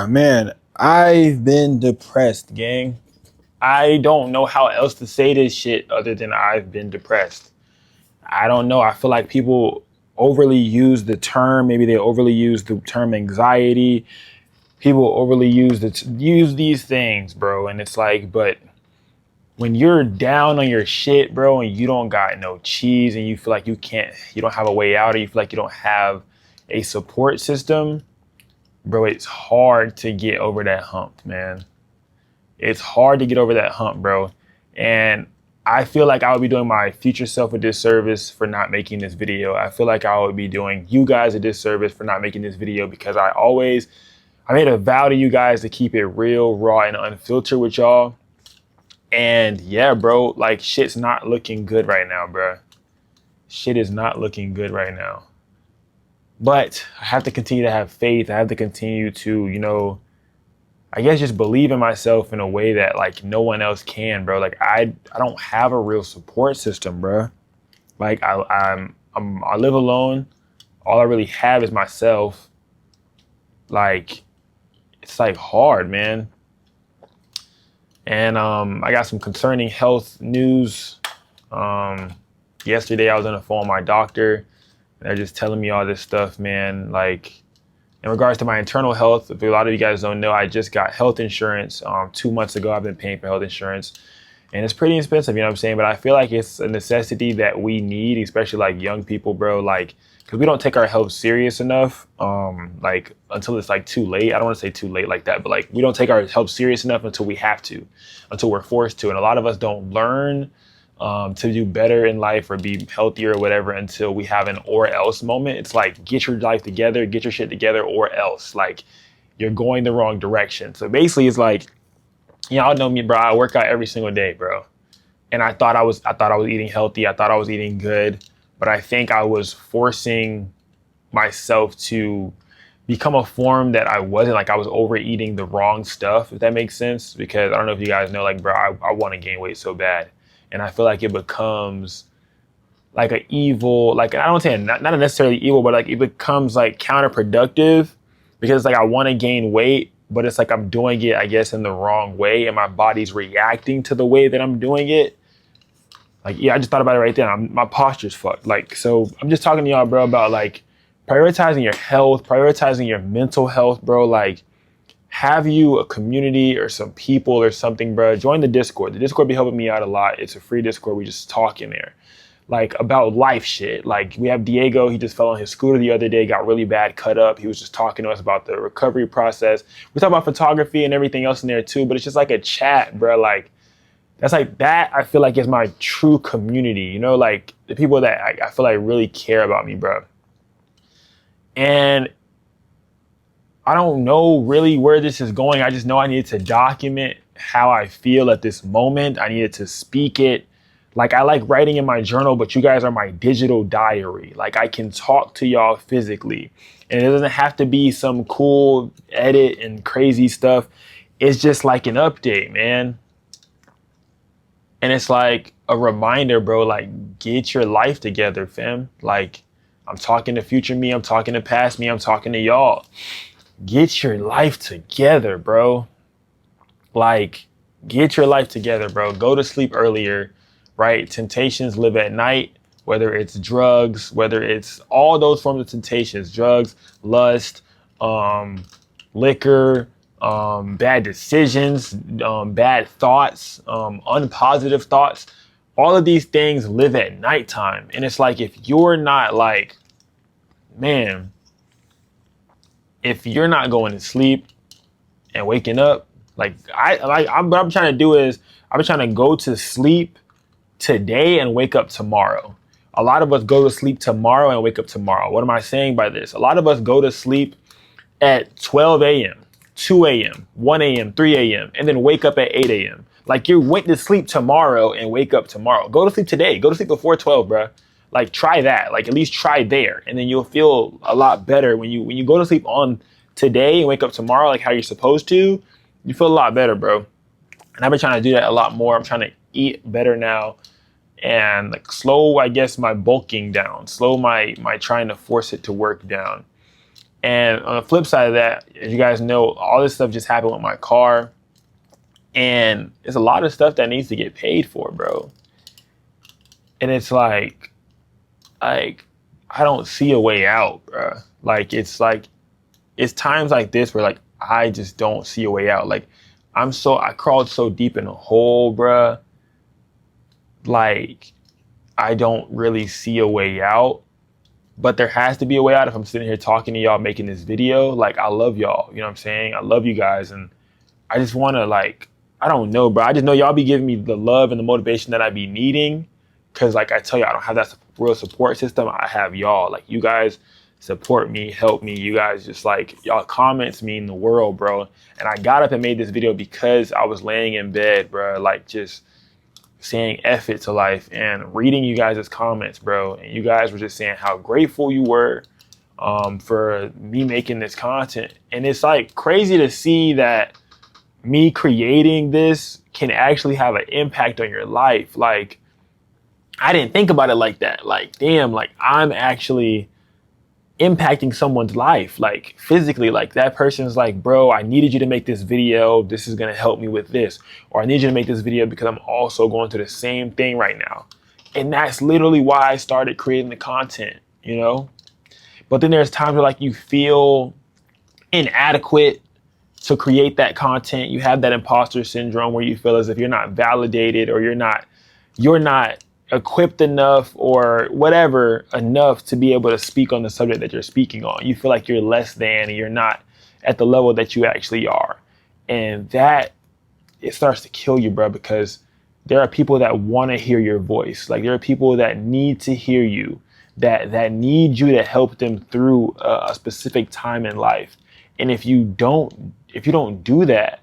Man, I've been depressed, gang. I don't know how else to say this shit other than I've been depressed. I don't know. I feel like people overly use the term. Maybe they overly use the term anxiety. People overly use these things, bro. And it's like, but when you're down on your shit, bro, and you don't got no cheese, and you feel like you don't have a way out, or you feel like you don't have a support system, bro, it's hard to get over that hump, man. It's hard to get over that hump, bro. And I feel like I would be doing my future self a disservice for not making this video. I feel like I would be doing you guys a disservice for not making this video, because I made a vow to you guys to keep it real, raw, and unfiltered with y'all. And yeah, bro, like shit's not looking good right now, bro. Shit is not looking good right now. But I have to continue to have faith. I have to continue to, I guess just believe in myself in a way that like no one else can, bro. Like I don't have a real support system, bro. Like I live alone. All I really have is myself. Like it's like hard, man. And I got some concerning health news. Yesterday I was on the phone with my doctor. They're just telling me all this stuff, man. Like, in regards to my internal health, if a lot of you guys don't know, I just got health insurance 2 months ago. I've been paying for health insurance, and it's pretty expensive, you know what I'm saying? But I feel like it's a necessity that we need, especially like young people, bro. Like, because we don't take our health serious enough, like until it's like too late. I don't want to say too late like that, but like we don't take our health serious enough until we have to, until we're forced to. And a lot of us don't learn to do better in life or be healthier or whatever until we have an or else moment. It's like, get your life together, get your shit together, or else. Like, you're going the wrong direction. So basically it's like, y'all know me, bro. I work out every single day, bro. And I thought I was eating healthy. I thought I was eating good, but I think I was forcing myself to become a form that I wasn't. Like I was overeating the wrong stuff, if that makes sense. Because I don't know if you guys know, like, bro, I want to gain weight so bad. And I feel like it becomes like an evil, like I don't say not necessarily evil, but like it becomes like counterproductive, because like I want to gain weight, but it's like I'm doing it, I guess, in the wrong way, and my body's reacting to the way that I'm doing it. Like, yeah, I just thought about it right there. My posture's fucked. Like, so I'm just talking to y'all, bro, about like prioritizing your health, prioritizing your mental health, bro. Like, have you a community or some people or something, bro? Join the Discord. The Discord be helping me out a lot. It's a free Discord. We just talk in there, like about life shit. Like we have Diego. He just fell on his scooter the other day, got really bad cut up. He was just talking to us about the recovery process. We talk about photography and everything else in there too, but it's just like a chat, bro. Like that's like that. I feel like is my true community, like the people that I feel like really care about me, bro. And I don't know really where this is going. I just know I needed to document how I feel at this moment. I needed to speak it. Like I like writing in my journal, but you guys are my digital diary. Like I can talk to y'all physically, and it doesn't have to be some cool edit and crazy stuff. It's just like an update, man. And it's like a reminder, bro, like get your life together, fam. Like I'm talking to future me. I'm talking to past me. I'm talking to y'all. Get your life together, bro. Like, get your life together, bro. Go to sleep earlier, right? Temptations live at night, whether it's drugs, whether it's all those forms of temptations, drugs, lust, liquor, bad decisions, bad thoughts, unpositive thoughts. All of these things live at nighttime. And it's like, if you're not like, man, if you're not going to sleep and waking up, like what I'm trying to do is I'm trying to go to sleep today and wake up tomorrow. A lot of us go to sleep tomorrow and wake up tomorrow. What am I saying by this? A lot of us go to sleep at 12 a.m., 2 a.m., 1 a.m., 3 a.m., and then wake up at 8 a.m. Like you went to sleep tomorrow and wake up tomorrow. Go to sleep today. Go to sleep before 12, bro. Like try that. Like at least try there, and then you'll feel a lot better when you go to sleep on today and wake up tomorrow like how you're supposed to. You feel a lot better, bro. And I've been trying to do that a lot more. I'm trying to eat better now, and like slow, I guess, my bulking down. Slow my trying to force it to work down. And on the flip side of that, as you guys know, all this stuff just happened with my car. And it's a lot of stuff that needs to get paid for, bro. And it's like I don't see a way out, bro. Like, it's times like this where, like, I just don't see a way out. Like, I crawled so deep in a hole, bro. Like, I don't really see a way out. But there has to be a way out if I'm sitting here talking to y'all, making this video. Like, I love y'all. You know what I'm saying? I love you guys. And I just want to, like, I don't know, bro. I just know y'all be giving me the love and the motivation that I be needing. Because, like I tell you, I don't have that real support system. I have y'all. Like, you guys support me, help me. You guys just, like, y'all comments mean the world, bro. And I got up and made this video because I was laying in bed, bro. Like, just saying F it to life and reading you guys' comments, bro. And you guys were just saying how grateful you were for me making this content. And it's, like, crazy to see that me creating this can actually have an impact on your life. Like, I didn't think about it like that. Like, damn, like, I'm actually impacting someone's life, like, physically. Like, that person's like, bro, I needed you to make this video. This is going to help me with this. Or I need you to make this video because I'm also going through the same thing right now. And that's literally why I started creating the content, you know? But then there's times where, like, you feel inadequate to create that content. You have that imposter syndrome where you feel as if you're not validated, or you're not equipped enough, or whatever, enough to be able to speak on the subject that you're speaking on. You feel like you're less than, and you're not at the level that you actually are. And that, it starts to kill you, bro, because there are people that want to hear your voice. Like, there are people that need to hear you, that need you to help them through a specific time in life. And if you don't do that,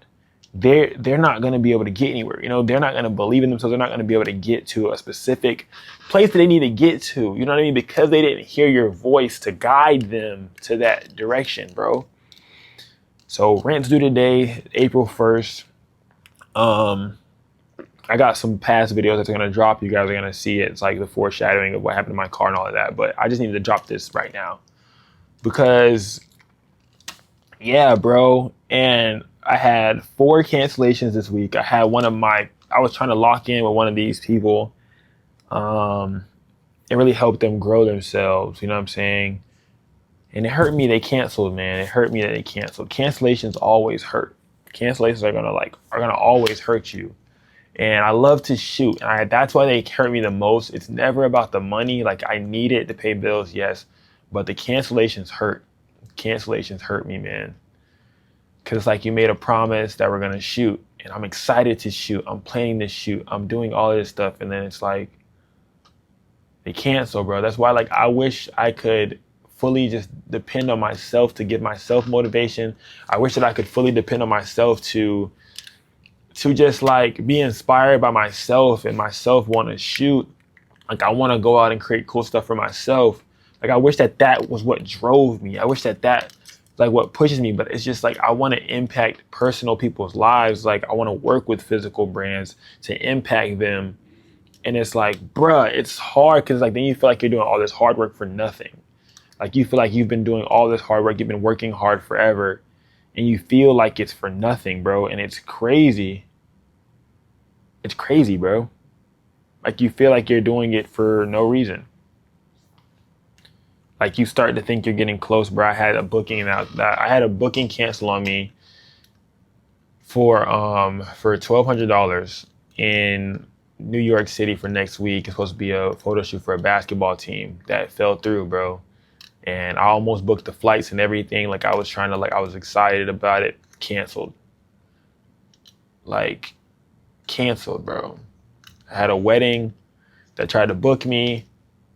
they're not going to be able to get anywhere. You know, they're not going to believe in themselves. They're not going to be able to get to a specific place that they need to get to. You know what I mean? Because they didn't hear your voice to guide them to that direction, bro. So rent's due today, April 1st. I got some past videos that's going to drop. You guys are going to see it. It's like the foreshadowing of what happened to my car and all of that. But I just needed to drop this right now because, yeah, bro. And I had 4 cancellations this week. I was trying to lock in with one of these people and really help them grow themselves. You know what I'm saying? And it hurt me they canceled, man. It hurt me that they canceled. Cancellations always hurt. Cancellations are gonna always hurt you. And I love to shoot. And that's why they hurt me the most. It's never about the money. Like, I need it to pay bills, yes. But the cancellations hurt. Cancellations hurt me, man. Because it's like you made a promise that we're going to shoot. And I'm excited to shoot. I'm planning to shoot. I'm doing all this stuff. And then it's like, they cancel, bro. That's why, like, I wish I could fully just depend on myself to give myself motivation. I wish that I could fully depend on myself to just, like, be inspired by myself and myself want to shoot. Like, I want to go out and create cool stuff for myself. Like, I wish that was what drove me. I wish that like what pushes me. But it's just like, I want to impact personal people's lives. Like, I want to work with physical brands to impact them. And it's like, bruh, it's hard because, like, then you feel like you're doing all this hard work for nothing. Like, you feel like you've been doing all this hard work. You've been working hard forever. And you feel like it's for nothing, bro. And it's crazy. It's crazy, bro. Like, you feel like you're doing it for no reason. Like, you start to think you're getting close, bro. I had a booking cancel on me for $1,200 in New York City for next week. It's supposed to be a photo shoot for a basketball team that fell through, bro. And I almost booked the flights and everything. Like, I was excited about it. Canceled. Like, canceled, bro. I had a wedding that tried to book me,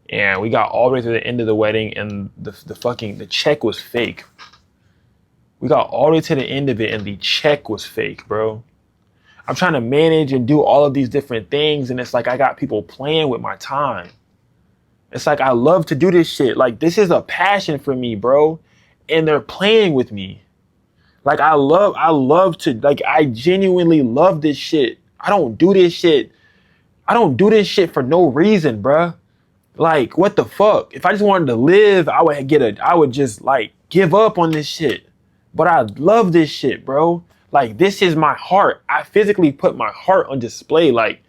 and we got all the way to the end of the wedding, and the check was fake. We got all the way to the end of it, and the check was fake, bro. I'm trying to manage and do all of these different things, and it's like I got people playing with my time. It's like, I love to do this shit. Like, this is a passion for me, bro. And they're playing with me. Like, I love to, like, I genuinely love this shit. I don't do this shit for no reason, bruh. Like, what the fuck? If I just wanted to live, I would just, like, give up on this shit. But I love this shit, bro. Like, this is my heart. I physically put my heart on display, like,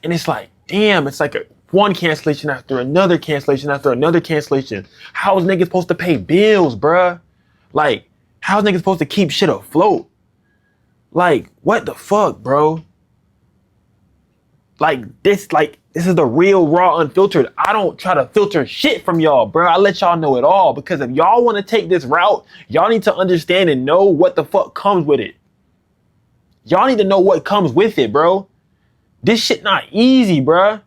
and it's like, damn, it's like one cancellation after another cancellation after another cancellation. How's niggas supposed to pay bills, bruh? Like, how's niggas supposed to keep shit afloat? Like, what the fuck, bro? Like, this is the real, raw, unfiltered. I don't try to filter shit from y'all, bro. I let y'all know it all, because if y'all want to take this route, y'all need to understand and know what the fuck comes with it. Y'all need to know what comes with it, bro. This shit not easy, bro.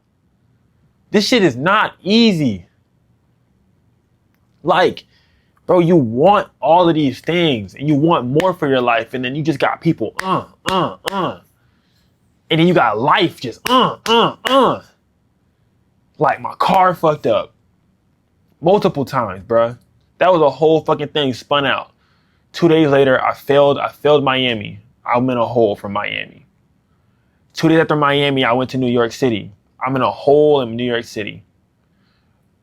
This shit is not easy. Like, bro, you want all of these things and you want more for your life, and then you just got people, and then you got life just, Like, my car fucked up multiple times, bruh. That was a whole fucking thing spun out. 2 days later, I failed Miami. I'm in a hole from Miami. 2 days after Miami, I went to New York City. I'm in a hole in New York City.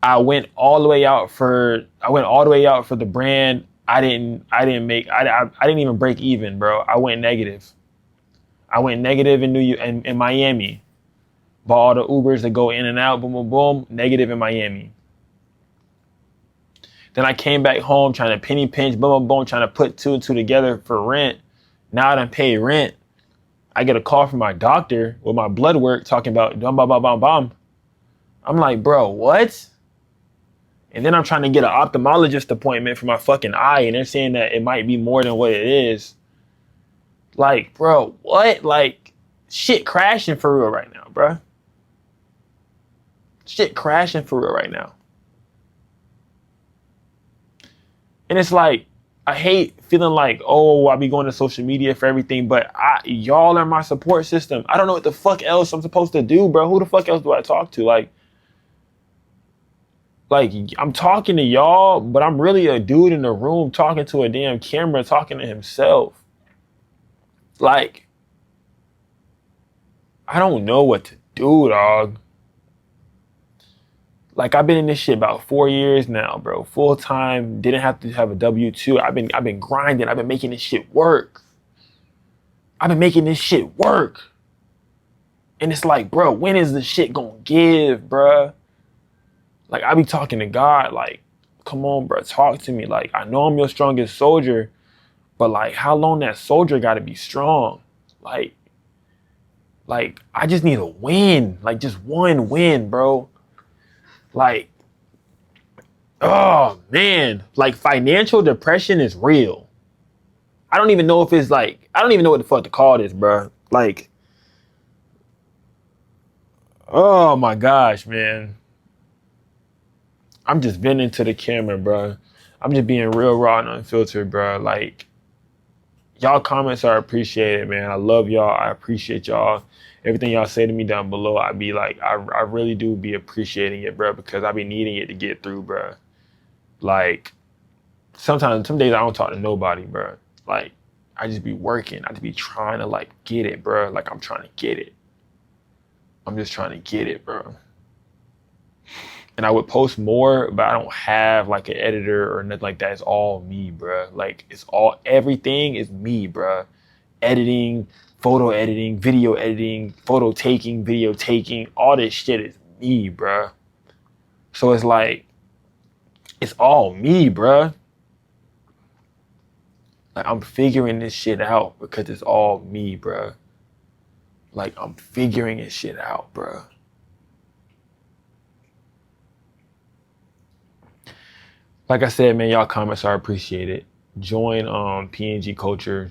I went all the way out for the brand. I didn't even break even, bro. I went negative. I went negative in Miami. Bought all the Ubers that go in and out, boom, boom, boom, negative in Miami. Then I came back home trying to penny pinch, boom, boom, boom, trying to put two and two together for rent. Now I done paid rent. I get a call from my doctor with my blood work talking about bum, bum, bum, bum, bum. I'm like, bro, what? And then I'm trying to get an ophthalmologist appointment for my fucking eye, and they're saying that it might be more than what it is. Like, bro, what? Like, shit crashing for real right now, bro. Shit crashing for real right now. And it's like, I hate feeling like, oh, I be going to social media for everything, but y'all are my support system. I don't know what the fuck else I'm supposed to do, bro. Who the fuck else do I talk to? Like I'm talking to y'all, but I'm really a dude in a room talking to a damn camera, talking to himself. Like, I don't know what to do, dog. Like, I've been in this shit about 4 years now, bro. Full time, didn't have to have a W-2. I've been grinding. I've been making this shit work. And it's like, bro, when is this shit gonna give, bro? Like, I be talking to God, like, come on, bro, talk to me. Like, I know I'm your strongest soldier, but like, how long that soldier gotta be strong? Like, I just need a win. Like, just one win, bro. Like, oh man, like, financial depression is real. I don't even know if it's like, I don't even know what the fuck to call this, bro. Like, oh my gosh, man. I'm just venting to the camera, bro. I'm just being real raw and unfiltered, bro. Like, y'all comments are appreciated, man. I love y'all. I appreciate y'all. Everything y'all say to me down below, I be like, I really do be appreciating it, bro, because I be needing it to get through, bro. Like, some days I don't talk to nobody, bro. Like, I just be working. I just be trying to, like, get it, bro. Like, I'm trying to get it. I'm just trying to get it, bro. And I would post more, but I don't have, like, an editor or nothing like that. It's all me, bro. Like, everything is me, bro. Editing, photo editing, video editing, photo taking, video taking, all this shit is me, bruh. So it's like, it's all me, bruh. Like, I'm figuring this shit out because it's all me, bruh. Like, I'm figuring this shit out, bruh. Like I said, man, y'all comments are appreciated. Join PNG Culture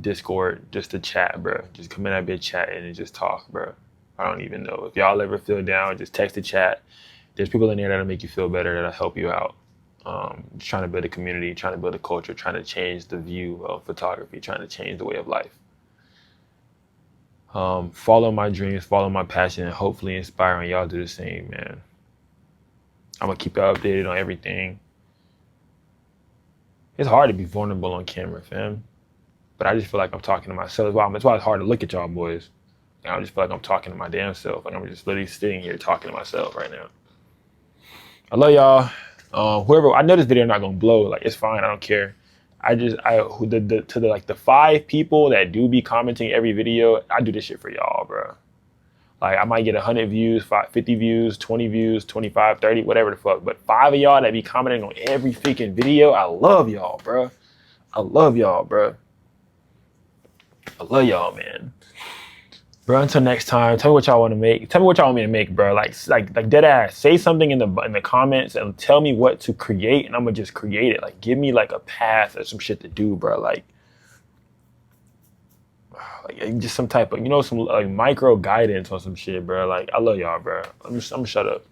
Discord just to chat, bro. Just come in that bitch chatting and just talk, bro. I don't even know. If y'all ever feel down, just text the chat. There's people in there that'll make you feel better, that'll help you out. Just trying to build a community, trying to build a culture, trying to change the view of photography, trying to change the way of life. Follow my dreams, follow my passion, and hopefully inspiring y'all to do the same, man. I'm gonna keep y'all updated on everything. It's hard to be vulnerable on camera, fam. But I just feel like I'm talking to myself. That's why it's hard to look at y'all boys. I just feel like I'm talking to my damn self. Like, I'm just literally sitting here talking to myself right now. I love y'all. Whoever, I know this video not gonna blow. Like, it's fine. I don't care. To the 5 people that do be commenting every video, I do this shit for y'all, bro. Like, I might get 100 views, 50 views, 20 views, 25, 30, whatever the fuck. But 5 of y'all that be commenting on every freaking video, I love y'all, bro. I love y'all, bro. I love y'all, man. Bro, until next time, tell me what y'all want to make. Tell me what y'all want me to make, bro. Like dead ass. Say something in the comments and tell me what to create, and I'm gonna just create it. Like, give me like a path or some shit to do, bro. Like just some type of, some like micro guidance on some shit, bro. Like, I love y'all, bro. I'm gonna shut up.